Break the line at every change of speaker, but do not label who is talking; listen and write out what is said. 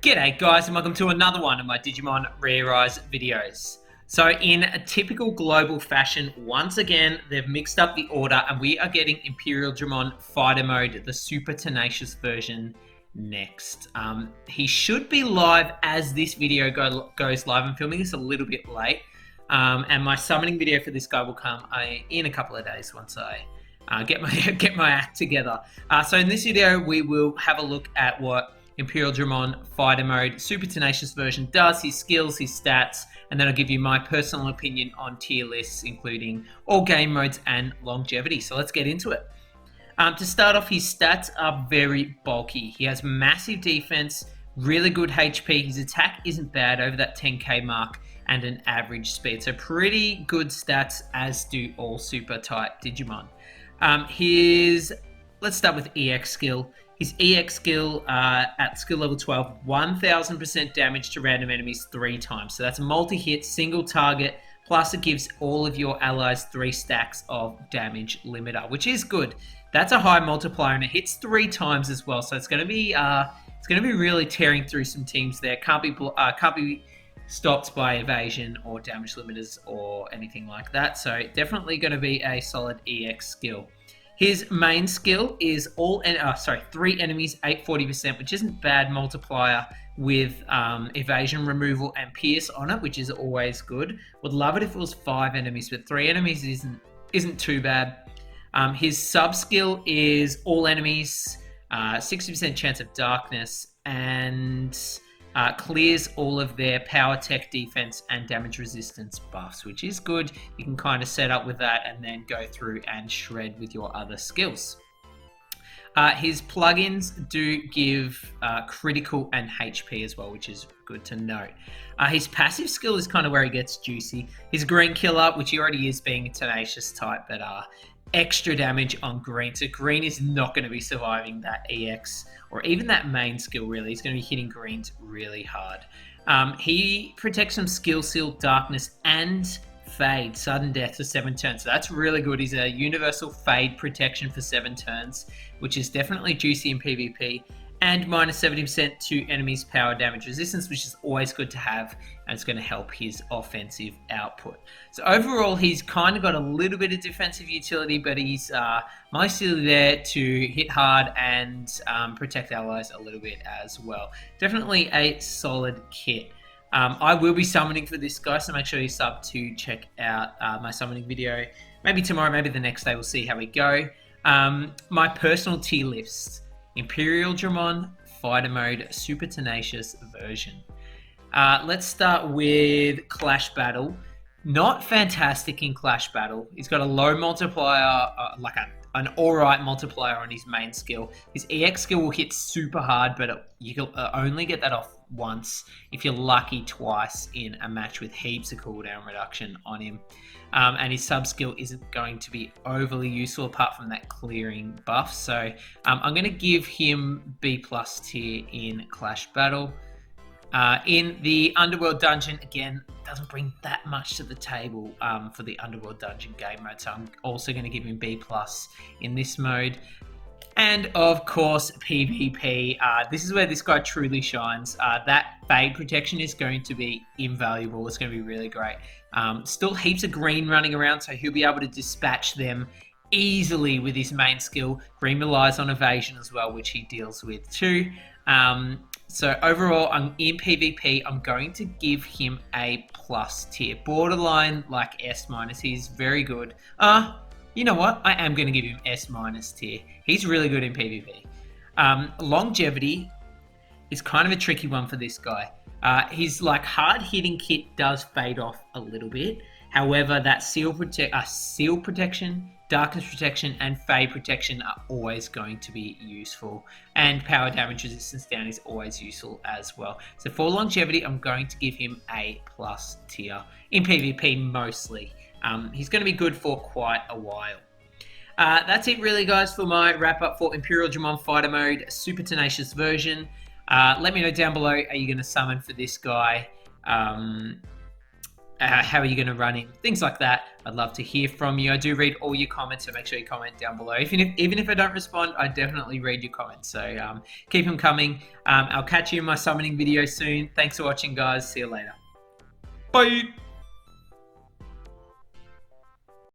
G'day guys and welcome to another one of my Digimon ReArise videos. So in a typical global fashion, once again, they've mixed up the order and we are getting Imperialdramon Fighter Mode, the Super Tenacious version next. He should be live as this video goes live. I'm filming this a little bit late and my summoning video for this guy will come in a couple of days once I get my act together. So in this video, we will have a look at what Imperialdramon Fighter Mode Super Tenacious version does, his skills, his stats, and then I'll give you my personal opinion on tier lists, including all game modes and longevity. So let's get into it. To start off, his stats are very bulky. He has massive defense, really good HP. His attack isn't bad, over that 10k mark, and an average speed. So pretty good stats, as do all super type Digimon. Let's start with EX skill. His EX skill at skill level 12, 1000% damage to random enemies 3 times. So that's a multi-hit, single target, plus it gives all of your allies 3 stacks of damage limiter, which is good. That's a high multiplier, and it hits 3 times as well. So it's going to be really tearing through some teams there. Can't be stopped by evasion or damage limiters or anything like that. So definitely going to be a solid EX skill. His main skill is 3 enemies, 840%, which isn't bad multiplier with evasion removal and pierce on it, which is always good. Would love it if it was 5 enemies, but 3 enemies isn't too bad. His sub skill is all enemies, 60% chance of darkness, and clears all of their power, tech, defense, and damage resistance buffs, which is good. You can kind of set up with that and then go through and shred with your other skills. His plugins do give critical and HP as well, which is good to note. His passive skill is kind of where he gets juicy. His green killer, which he already is being a tenacious type, but extra damage on green. So green is not going to be surviving that EX or even that main skill, really. He's going to be hitting greens really hard. He protects from skill seal, darkness, and fade, sudden death for 7 turns. So that's really good. He's a universal fade protection for 7 turns, which is definitely juicy in PvP. And minus 70% to enemies' power damage resistance, which is always good to have, and it's going to help his offensive output. So overall, he's kind of got a little bit of defensive utility, but he's mostly there to hit hard and protect allies a little bit as well. Definitely a solid kit. I will be summoning for this guy, so make sure you sub to check out my summoning video. Maybe tomorrow, maybe the next day, we'll see how we go. My personal tier list. Imperialdramon Fighter Mode Super Tenacious version. Let's start with Clash Battle. Not fantastic in Clash Battle. He's got a low multiplier, an alright multiplier on his main skill. His EX skill will hit super hard, but you can only get that off once, if you're lucky twice in a match with heaps of cooldown reduction on him. And his sub skill isn't going to be overly useful apart from that clearing buff. So I'm going to give him B+ tier in Clash Battle. In the Underworld Dungeon, again, doesn't bring that much to the table for the Underworld Dungeon game mode. So I'm also going to give him B+ in this mode. And of course, PvP. This is where this guy truly shines. That fade protection is going to be invaluable. It's going to be really great. Still heaps of green running around, so he'll be able to dispatch them easily with his main skill. Green relies on evasion as well, which he deals with too. So overall, in PvP, I'm going to give him A+ tier. Borderline like S-. He's very good. You know what? I am going to give him S- tier. He's really good in PvP. Longevity is kind of a tricky one for this guy. His hard-hitting kit does fade off a little bit. However, that seal protection, darkness protection, and fade protection are always going to be useful. And power damage resistance down is always useful as well. So for longevity, I'm going to give him A+ tier. In PvP, mostly. He's going to be good for quite a while. That's it really, guys, for my wrap-up for Imperialdramon Fighter Mode Super Tenacious version. Let me know down below, are you going to summon for this guy? how are you going to run him? Things like that. I'd love to hear from you. I do read all your comments, so make sure you comment down below. Even if I don't respond, I definitely read your comments. So keep them coming. I'll catch you in my summoning video soon. Thanks for watching, guys. See you later. Bye.